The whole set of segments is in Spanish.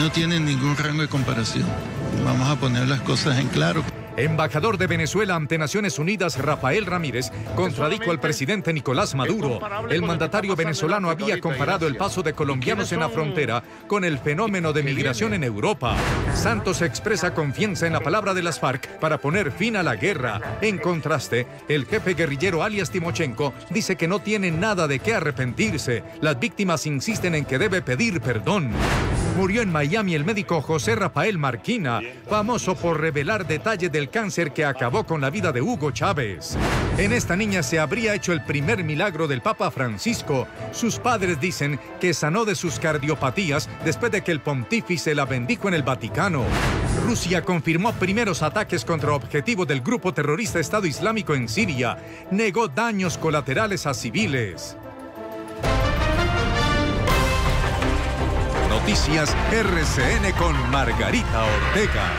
No tienen ningún rango de comparación. Vamos a poner las cosas en claro. Embajador de Venezuela ante Naciones Unidas, Rafael Ramírez, contradijo al presidente Nicolás Maduro. El mandatario venezolano había comparado el paso de colombianos en la frontera con el fenómeno de migración en Europa. Santos expresa confianza en la palabra de las FARC para poner fin a la guerra. En contraste, el jefe guerrillero alias Timochenko dice que no tiene nada de qué arrepentirse. Las víctimas insisten en que debe pedir perdón. Murió en Miami el médico José Rafael Marquina, famoso por revelar detalles del cáncer que acabó con la vida de Hugo Chávez. En esta niña se habría hecho el primer milagro del Papa Francisco. Sus padres dicen que sanó de sus cardiopatías después de que el pontífice la bendijo en el Vaticano. Rusia confirmó primeros ataques contra objetivos del grupo terrorista Estado Islámico en Siria. Negó daños colaterales a civiles. Noticias RCN con Margarita Ortega.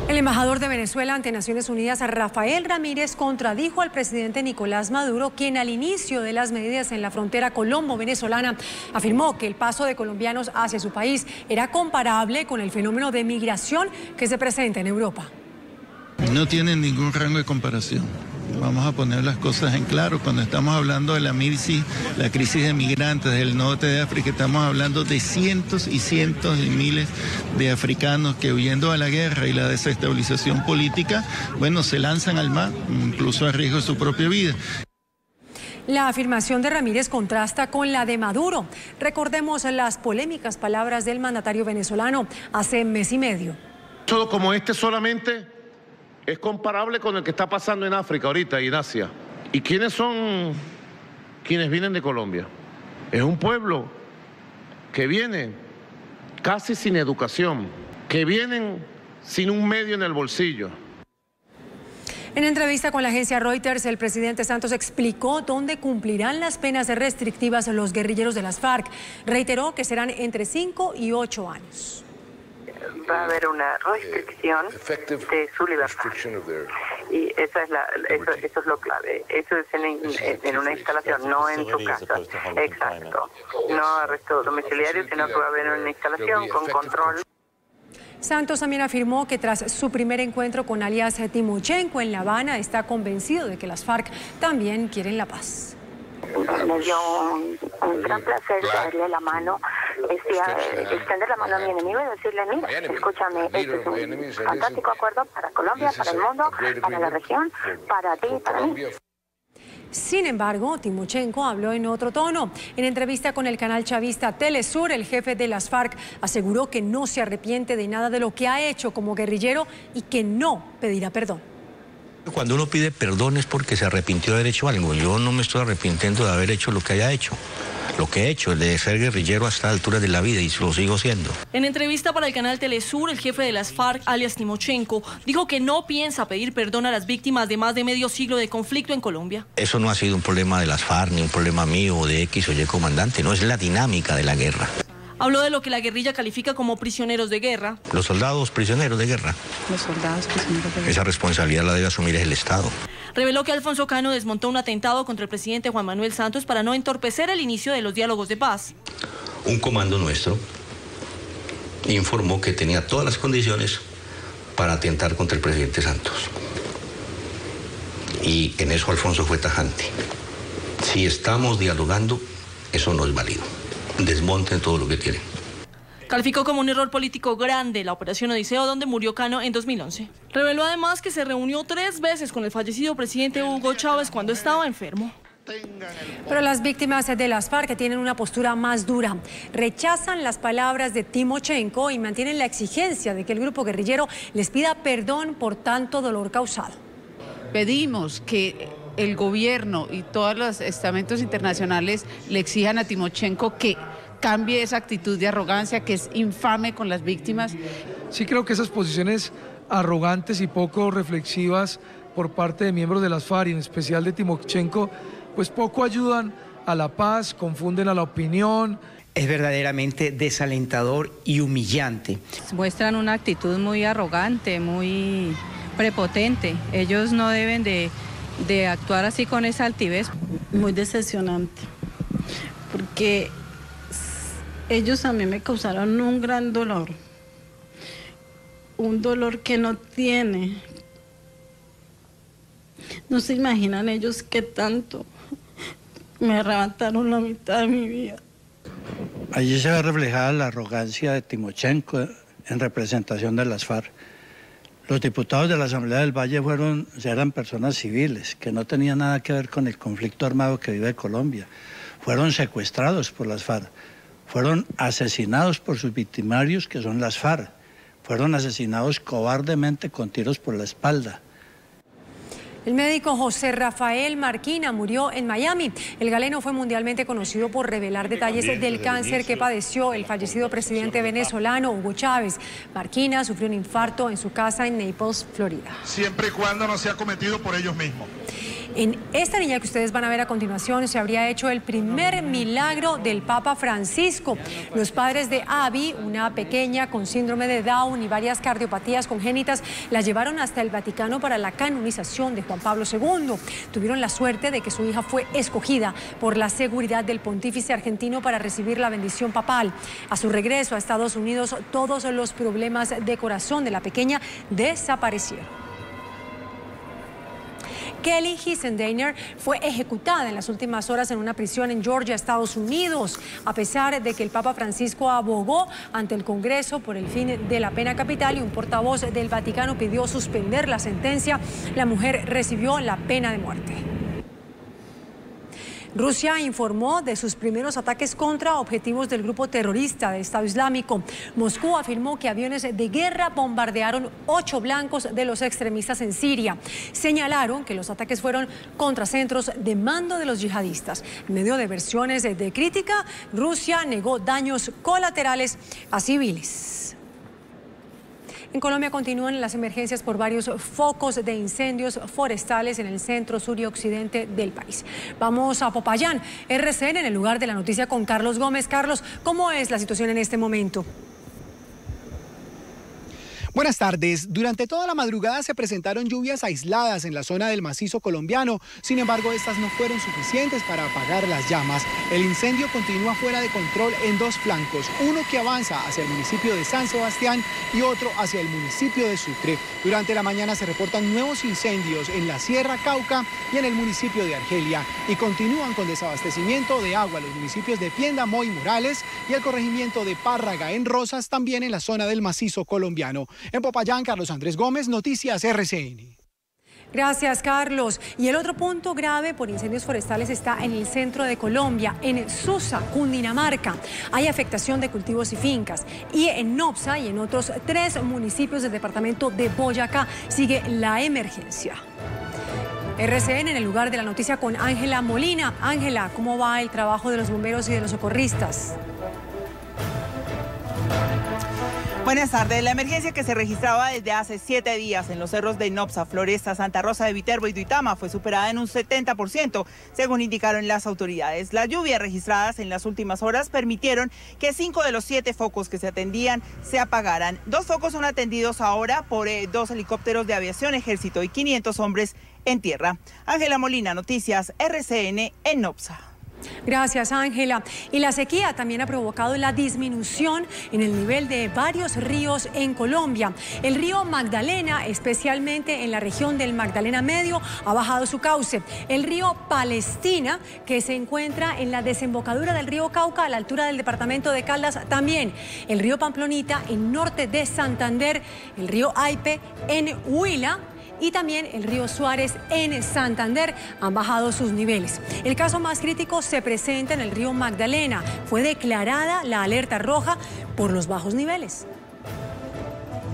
El embajador de Venezuela ante Naciones Unidas, Rafael Ramírez, contradijo al presidente Nicolás Maduro, quien al inicio de las medidas en la frontera colombo-venezolana afirmó que el paso de colombianos hacia su país era comparable con el fenómeno de migración que se presenta en Europa. No tienen ningún rango de comparación. Vamos a poner las cosas en claro. Cuando estamos hablando de la crisis de migrantes del norte de África, estamos hablando de cientos y cientos de miles de africanos que, huyendo a la guerra y la desestabilización política, bueno, se lanzan al mar, incluso a riesgo de su propia vida. La afirmación de Ramírez contrasta con la de Maduro. Recordemos las polémicas palabras del mandatario venezolano hace mes y medio. Todo como este solamente es comparable con el que está pasando en África ahorita y en Asia. ¿Y quiénes son quienes vienen de Colombia? Es un pueblo que viene casi sin educación, que vienen sin un medio en el bolsillo. En entrevista con la agencia Reuters, el presidente Santos explicó dónde cumplirán las penas restrictivas los guerrilleros de las FARC. Reiteró que serán entre 5 y 8 años. Va a haber una restricción de su libertad. Y eso es lo clave. Eso es en una instalación, no en su casa. Exacto. No arresto domiciliario, sino que va a haber una instalación con control. Santos también afirmó que tras su primer encuentro con alias Timochenko en La Habana, está convencido de que las FARC también quieren la paz. Me dio un gran placer darle la mano, extender la mano a mi enemigo y decirle: mira, escúchame, este es un fantástico acuerdo para Colombia, para el mundo, para la región, para ti y para mí. Sin embargo, Timochenko habló en otro tono. En entrevista con el canal chavista Telesur, el jefe de las FARC aseguró que no se arrepiente de nada de lo que ha hecho como guerrillero y que no pedirá perdón. Cuando uno pide perdón es porque se arrepintió de haber hecho algo. Yo no me estoy arrepintiendo de haber hecho lo que haya hecho. Lo que he hecho es de ser guerrillero hasta la altura de la vida y lo sigo siendo. En entrevista para el canal Telesur, el jefe de las FARC, alias Timochenko, dijo que no piensa pedir perdón a las víctimas de más de medio siglo de conflicto en Colombia. Eso no ha sido un problema de las FARC ni un problema mío o de X o Y comandante, no, es la dinámica de la guerra. Habló de lo que la guerrilla califica como prisioneros de guerra. Los soldados prisioneros de guerra. Los soldados prisioneros de guerra. Esa responsabilidad la debe asumir el Estado. Reveló que Alfonso Cano desmontó un atentado contra el presidente Juan Manuel Santos para no entorpecer el inicio de los diálogos de paz. Un comando nuestro informó que tenía todas las condiciones para atentar contra el presidente Santos. Y en eso Alfonso fue tajante. Si estamos dialogando, eso no es válido. Desmonten todo lo que tienen. Calificó como un error político grande la operación Odiseo, donde murió Cano en 2011. Reveló además que se reunió 3 veces con el fallecido presidente Hugo Chávez cuando estaba enfermo. Pero las víctimas de las FARC tienen una postura más dura. Rechazan las palabras de Timochenko y mantienen la exigencia de que el grupo guerrillero les pida perdón por tanto dolor causado. Pedimos que el gobierno y todos los estamentos internacionales le exijan a Timochenko que cambie esa actitud de arrogancia que es infame con las víctimas. Sí creo que esas posiciones arrogantes y poco reflexivas por parte de miembros de las FARC, y en especial de Timochenko, pues poco ayudan a la paz, confunden a la opinión. Es verdaderamente desalentador y humillante. Muestran una actitud muy arrogante, muy prepotente. Ellos no deben de actuar así con esa altivez. Muy decepcionante, porque ellos a mí me causaron un gran dolor, un dolor que no tiene. No se imaginan ellos qué tanto me arrebataron la mitad de mi vida. Allí se ve reflejada la arrogancia de Timochenko en representación de las FARC. Los diputados de la Asamblea del Valle eran personas civiles, que no tenían nada que ver con el conflicto armado que vive Colombia. Fueron secuestrados por las FARC, fueron asesinados por sus victimarios, que son las FARC. Fueron asesinados cobardemente con tiros por la espalda. El médico José Rafael Marquina murió en Miami. El galeno fue mundialmente conocido por revelar detalles del cáncer que padeció el fallecido presidente venezolano Hugo Chávez. Marquina sufrió un infarto en su casa en Naples, Florida. Siempre y cuando no sea cometido por ellos mismos. En esta niña que ustedes van a ver a continuación se habría hecho el primer milagro del Papa Francisco. Los padres de Abby, una pequeña con síndrome de Down y varias cardiopatías congénitas, la llevaron hasta el Vaticano para la canonización de Juan Pablo II. Tuvieron la suerte de que su hija fue escogida por la seguridad del pontífice argentino para recibir la bendición papal. A su regreso a Estados Unidos, todos los problemas de corazón de la pequeña desaparecieron. Kelly Hissendeiner fue ejecutada en las últimas horas en una prisión en Georgia, Estados Unidos. A pesar de que el Papa Francisco abogó ante el Congreso por el fin de la pena capital y un portavoz del Vaticano pidió suspender la sentencia, la mujer recibió la pena de muerte. Rusia informó de sus primeros ataques contra objetivos del grupo terrorista de Estado Islámico. Moscú afirmó que aviones de guerra bombardearon 8 blancos de los extremistas en Siria. Señalaron que los ataques fueron contra centros de mando de los yihadistas. En medio de versiones de crítica, Rusia negó daños colaterales a civiles. En Colombia continúan las emergencias por varios focos de incendios forestales en el centro, sur y occidente del país. Vamos a Popayán, RCN, en el lugar de la noticia con Carlos Gómez. Carlos, ¿cómo es la situación en este momento? Buenas tardes. Durante toda la madrugada se presentaron lluvias aisladas en la zona del macizo colombiano. Sin embargo, estas no fueron suficientes para apagar las llamas. El incendio continúa fuera de control en 2 flancos, uno que avanza hacia el municipio de San Sebastián y otro hacia el municipio de Sucre. Durante la mañana se reportan nuevos incendios en la Sierra Cauca y en el municipio de Argelia y continúan con desabastecimiento de agua los municipios de Piendamó y Morales y el corregimiento de Párraga en Rosas, también en la zona del macizo colombiano. En Popayán, Carlos Andrés Gómez, Noticias RCN. Gracias, Carlos. Y el otro punto grave por incendios forestales está en el centro de Colombia, en Susa, Cundinamarca. Hay afectación de cultivos y fincas. Y en Nopsa y en otros 3 municipios del departamento de Boyacá sigue la emergencia. RCN en el lugar de la noticia con Ángela Molina. Ángela, ¿cómo va el trabajo de los bomberos y de los socorristas? Buenas tardes. La emergencia que se registraba desde hace 7 días en los cerros de Nopsa, Floresta, Santa Rosa de Viterbo y Duitama fue superada en un 70%, según indicaron las autoridades. Las lluvias registradas en las últimas horas permitieron que 5 de los 7 focos que se atendían se apagaran. 2 focos son atendidos ahora por 2 helicópteros de aviación, ejército y 500 hombres en tierra. Ángela Molina, Noticias RCN en Nopsa. Gracias, Ángela. Y la sequía también ha provocado la disminución en el nivel de varios ríos en Colombia. El río Magdalena, especialmente en la región del Magdalena Medio, ha bajado su cauce. El río Palestina, que se encuentra en la desembocadura del río Cauca, a la altura del departamento de Caldas, también. El río Pamplonita, en norte de Santander. El río Aipe, en Huila. Y también el río Suárez en Santander han bajado sus niveles. El caso más crítico se presenta en el río Magdalena. Fue declarada la alerta roja por los bajos niveles.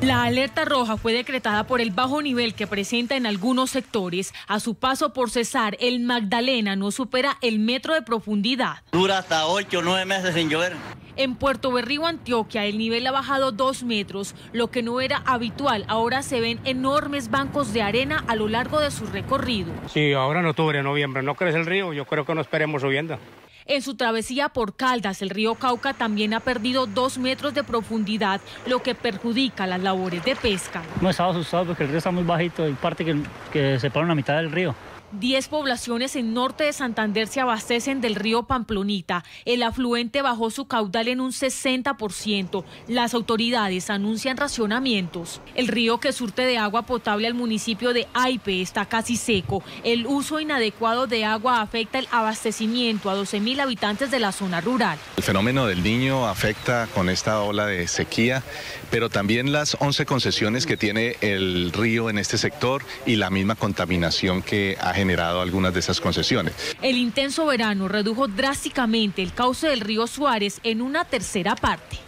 La alerta roja fue decretada por el bajo nivel que presenta en algunos sectores. A su paso por Cesar, el Magdalena no supera el metro de profundidad. Dura hasta 8 o 9 meses sin llover. En Puerto Berrío, Antioquia, el nivel ha bajado 2 metros, lo que no era habitual. Ahora se ven enormes bancos de arena a lo largo de su recorrido. Sí, ahora en octubre, noviembre, no crece el río, yo creo que no esperemos subiendo. En su travesía por Caldas, el río Cauca también ha perdido 2 metros de profundidad, lo que perjudica las labores de pesca. No estaba asustado porque el río está muy bajito, hay parte que separa la mitad del río. 10 poblaciones en norte de Santander se abastecen del río Pamplonita. El afluente bajó su caudal en un 60%. Las autoridades anuncian racionamientos. El río que surte de agua potable al municipio de Aipe está casi seco. El uso inadecuado de agua afecta el abastecimiento a 12.000 habitantes de la zona rural. El fenómeno del Niño afecta con esta ola de sequía, pero también las 11 concesiones que tiene el río en este sector y la misma contaminación que ha generado algunas de esas concesiones. El intenso verano redujo drásticamente el cauce del río Suárez en una tercera parte.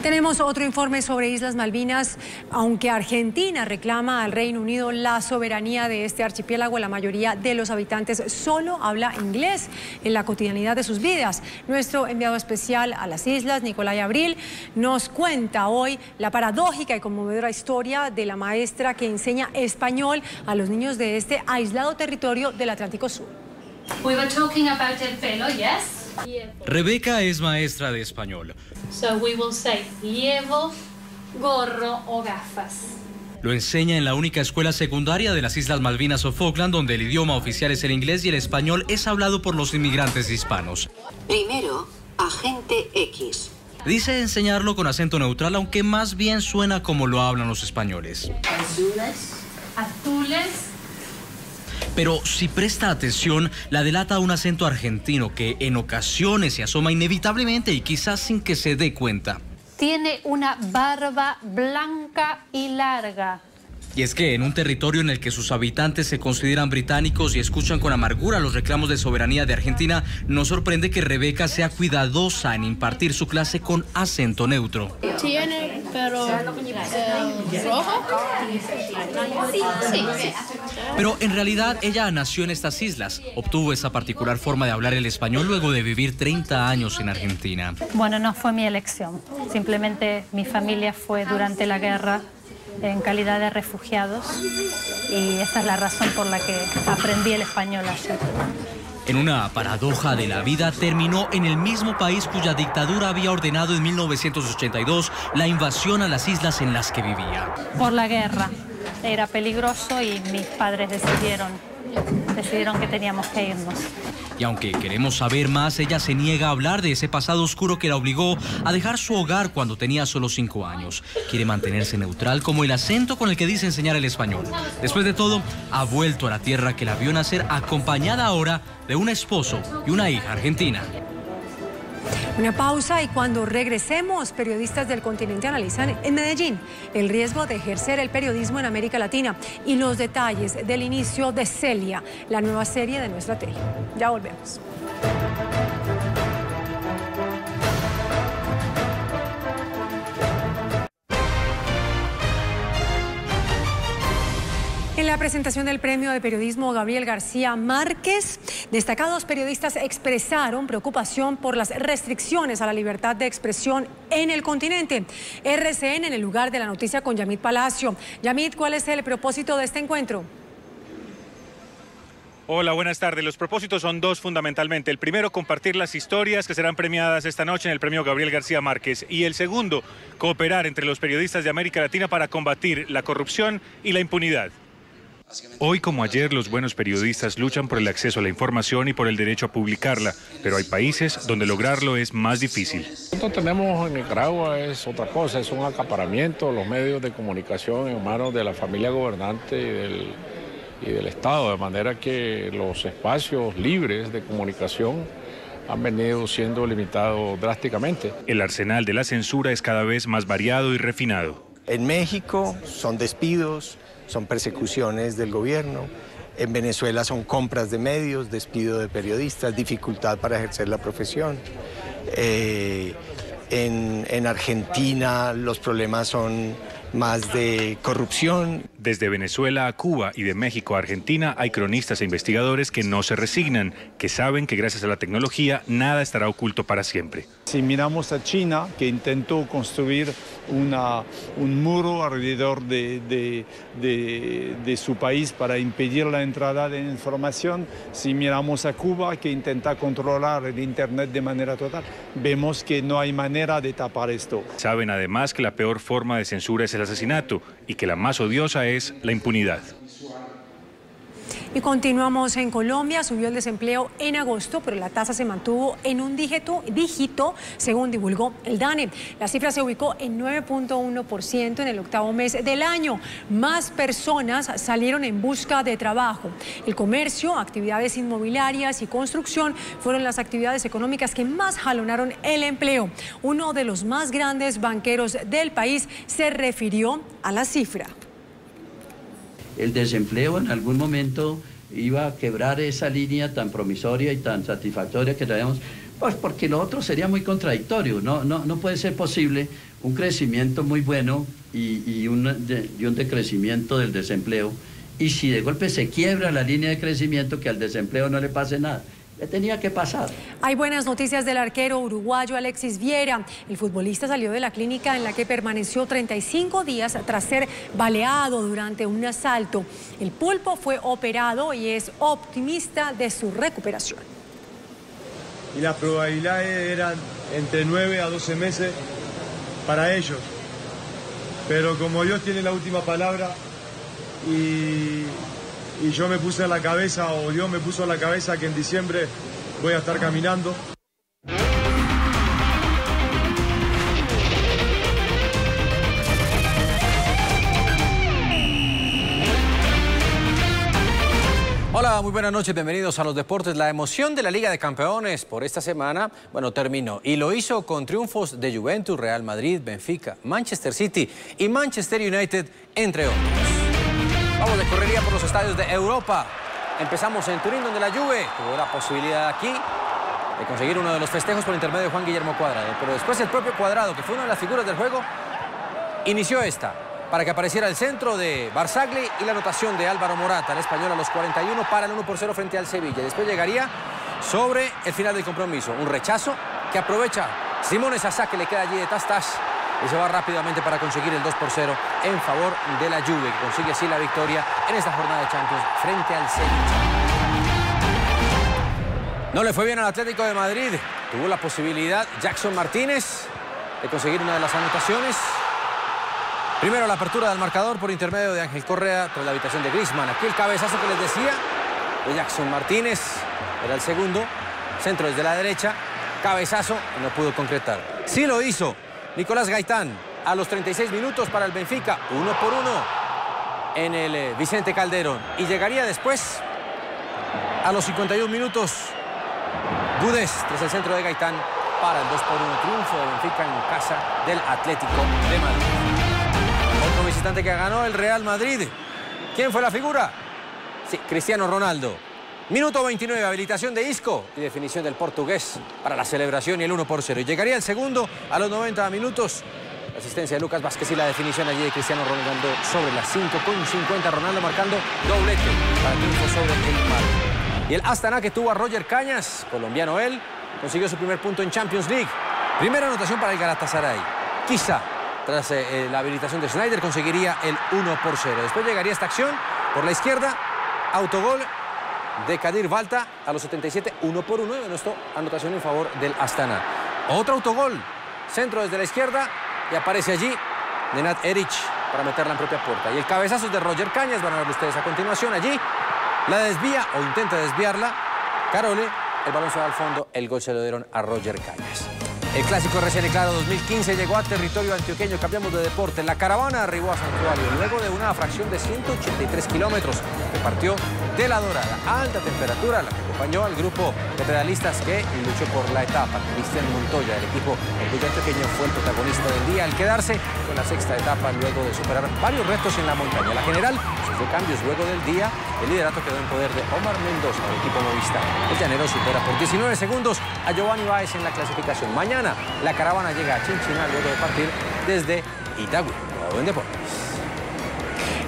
Tenemos otro informe sobre Islas Malvinas. Aunque Argentina reclama al Reino Unido la soberanía de este archipiélago, la mayoría de los habitantes solo habla inglés en la cotidianidad de sus vidas. Nuestro enviado especial a las islas, Nicolai Abril, nos cuenta hoy la paradójica y conmovedora historia de la maestra que enseña español a los niños de este aislado territorio del Atlántico Sur. We were talking about el pelo, yes? Rebeca es maestra de español. So we will say llevo gorro o gafas. Lo enseña en la única escuela secundaria de las Islas Malvinas o Falkland, donde el idioma oficial es el inglés y el español es hablado por los inmigrantes hispanos. Primero, agente X. Dice enseñarlo con acento neutral, aunque más bien suena como lo hablan los españoles. Azules. Pero si presta atención, la delata un acento argentino que en ocasiones se asoma inevitablemente y quizás sin que se dé cuenta. Tiene una barba blanca y larga. Y es que en un territorio en el que sus habitantes se consideran británicos y escuchan con amargura los reclamos de soberanía de Argentina, no sorprende que Rebeca sea cuidadosa en impartir su clase con acento neutro. Tiene, pero rojo. Sí. Pero en realidad ella nació en estas islas. Obtuvo esa particular forma de hablar el español luego de vivir 30 años en Argentina. Bueno, no fue mi elección. Simplemente mi familia fue durante la guerra en calidad de refugiados y esa es la razón por la que aprendí el español allí. En una paradoja de la vida, terminó en el mismo país cuya dictadura había ordenado en 1982 la invasión a las islas en las que vivía. Por la guerra. Era peligroso y mis padres decidieron que teníamos que irnos. Y aunque queremos saber más, ella se niega a hablar de ese pasado oscuro que la obligó a dejar su hogar cuando tenía solo 5 años. Quiere mantenerse neutral como el acento con el que dice enseñar el español. Después de todo, ha vuelto a la tierra que la vio nacer, acompañada ahora de un esposo y una hija argentina. Una pausa y cuando regresemos, periodistas del continente analizan en Medellín el riesgo de ejercer el periodismo en América Latina y los detalles del inicio de Celia, la nueva serie de nuestra tele. Ya volvemos. En la presentación del Premio de Periodismo Gabriel García Márquez, destacados periodistas expresaron preocupación por las restricciones a la libertad de expresión en el continente. RCN en el lugar de la noticia con Yamit Palacio. Yamit, ¿cuál es el propósito de este encuentro? Hola, buenas tardes. Los propósitos son dos fundamentalmente. El primero, compartir las historias que serán premiadas esta noche en el Premio Gabriel García Márquez. Y el segundo, cooperar entre los periodistas de América Latina para combatir la corrupción y la impunidad. Hoy como ayer, los buenos periodistas luchan por el acceso a la información y por el derecho a publicarla, pero hay países donde lograrlo es más difícil. Lo que tenemos en Nicaragua es otra cosa, es un acaparamiento de los medios de comunicación en manos de la familia gobernante y del Estado, de manera que los espacios libres de comunicación han venido siendo limitados drásticamente. El arsenal de la censura es cada vez más variado y refinado. En México son despidos, son persecuciones del gobierno. En Venezuela son compras de medios, despido de periodistas, dificultad para ejercer la profesión. En Argentina los problemas son más de corrupción. Desde Venezuela a Cuba y de México a Argentina hay cronistas e investigadores que no se resignan, que saben que gracias a la tecnología nada estará oculto para siempre. Si miramos a China, que intentó construir un muro alrededor de su país para impedir la entrada de información, si miramos a Cuba, que intenta controlar el Internet de manera total, vemos que no hay manera de tapar esto. Saben además que la peor forma de censura es el asesinato y que la más odiosa es la impunidad. Y continuamos en Colombia. Subió el desempleo en agosto, pero la tasa se mantuvo en un dígito, según divulgó el DANE. La cifra se ubicó en 9.1% en el octavo mes del año. Más personas salieron en busca de trabajo. El comercio, actividades inmobiliarias y construcción fueron las actividades económicas que más jalonaron el empleo. Uno de los más grandes banqueros del país se refirió a la cifra. El desempleo en algún momento iba a quebrar esa línea tan promisoria y tan satisfactoria que traemos, pues porque lo otro sería muy contradictorio. No puede ser posible un crecimiento muy bueno y un decrecimiento del desempleo, y si de golpe se quiebra la línea de crecimiento, que al desempleo no le pase nada. Le tenía que pasar. Hay buenas noticias del arquero uruguayo Alexis Viera. El futbolista salió de la clínica en la que permaneció 35 días tras ser baleado durante un asalto. El pulpo fue operado y es optimista de su recuperación. Y las probabilidades eran entre 9 a 12 meses para ellos. Pero como Dios tiene la última palabra y yo me puse a la cabeza, o Dios me puso a la cabeza, que en diciembre voy a estar caminando. Hola, muy buenas noches, bienvenidos a los deportes. La emoción de la Liga de Campeones por esta semana, terminó, y lo hizo con triunfos de Juventus, Real Madrid, Benfica, Manchester City y Manchester United, entre otros. Vamos de correría por los estadios de Europa. Empezamos en Turín, donde la Juve tuvo la posibilidad aquí de conseguir uno de los festejos por intermedio de Juan Guillermo Cuadrado. Pero después el propio Cuadrado, que fue una de las figuras del juego, inició esta para que apareciera el centro de Barzagli y la anotación de Álvaro Morata, el español, a los 41 para el 1-0 frente al Sevilla. Después llegaría sobre el final del compromiso un rechazo que aprovecha Simone Sasá, que le queda allí de tas-tas, y se va rápidamente para conseguir el 2-0 en favor de la Juve, que consigue así la victoria en esta jornada de Champions frente al Sevilla. No le fue bien al Atlético de Madrid. Tuvo la posibilidad Jackson Martínez de conseguir una de las anotaciones. Primero la apertura del marcador por intermedio de Ángel Correa tras la habitación de Griezmann. Aquí el cabezazo que les decía de Jackson Martínez era el segundo. Centro desde la derecha, cabezazo, y no pudo concretar. Sí lo hizo Nicolás Gaitán a los 36 minutos para el Benfica, 1-1 en el Vicente Calderón. Y llegaría después, a los 51 minutos, Gudes, tras el centro de Gaitán, para el 2-1, triunfo de Benfica en casa del Atlético de Madrid. Otro visitante que ganó, el Real Madrid. ¿Quién fue la figura? Sí, Cristiano Ronaldo. Minuto 29, habilitación de Isco y definición del portugués para la celebración y el 1-0. Y llegaría el segundo a los 90 minutos. La asistencia de Lucas Vázquez y la definición allí de Cristiano Ronaldo sobre las 5:50. Ronaldo marcando doblete para el triunfo sobre el Madrid. Y el Astana, que tuvo a Roger Cañas, colombiano él, consiguió su primer punto en Champions League. Primera anotación para el Galatasaray. Quizá, tras la habilitación de Sneijder, conseguiría el 1-0. Después llegaría esta acción por la izquierda, autogol de Kadir Balta a los 77, 1-1, y nuestra anotación en favor del Astana. Otro autogol, centro desde la izquierda, y aparece allí Nenad Eric para meterla en propia puerta. Y el cabezazo de Roger Cañas, van a ver ustedes a continuación allí. La desvía o intenta desviarla Carole, el balón se va al fondo, el gol se lo dieron a Roger Cañas. El clásico recién declarado 2015 llegó a territorio antioqueño. Cambiamos de deporte. La caravana arribó a Santuario luego de una fracción de 183 kilómetros que partió de La Dorada. Alta temperatura la que acompañó al grupo de pedalistas que luchó por la etapa. Cristian Montoya, el equipo Orgullo Antioqueño, fue el protagonista del día al quedarse con la sexta etapa luego de superar varios retos en la montaña. La general sufrió cambios luego del día. El liderato quedó en poder de Omar Mendoza, del equipo Movistar. El llanero supera por 19 segundos a Giovanni Báez en la clasificación. Mañana la caravana llega a Chinchiná luego de partir desde Itagüí. Todo en deportes.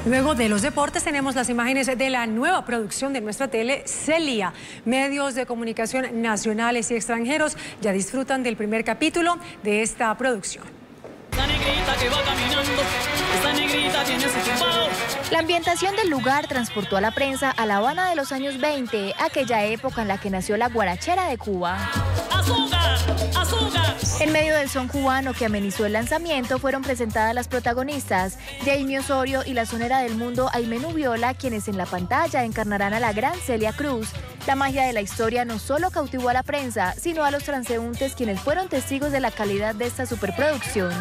Luego de los deportes tenemos las imágenes de la nueva producción de nuestra tele, Celia. Medios de comunicación nacionales y extranjeros ya disfrutan del primer capítulo de esta producción. Esa negrita que va caminando, esa negrita tiene su tumbao. La ambientación del lugar transportó a la prensa a La Habana de los años 20, aquella época en la que nació la guarachera de Cuba. azúcar, azúcar. En medio del son cubano que amenizó el lanzamiento, fueron presentadas las protagonistas, Jamie Osorio y la sonera del mundo Aimee Nubiola, quienes en la pantalla encarnarán a la gran Celia Cruz. La magia de la historia no solo cautivó a la prensa, sino a los transeúntes, quienes fueron testigos de la calidad de esta superproducción.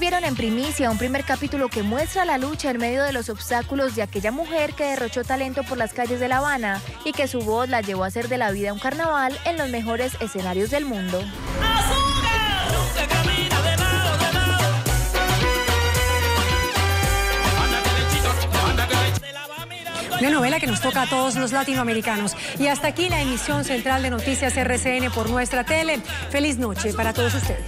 Vieron en primicia un primer capítulo que muestra la lucha en medio de los obstáculos de aquella mujer que derrochó talento por las calles de La Habana y que su voz la llevó a hacer de la vida un carnaval en los mejores escenarios del mundo. Una novela que nos toca a todos los latinoamericanos. Y hasta aquí la emisión central de Noticias RCN por nuestra tele. Feliz noche para todos ustedes.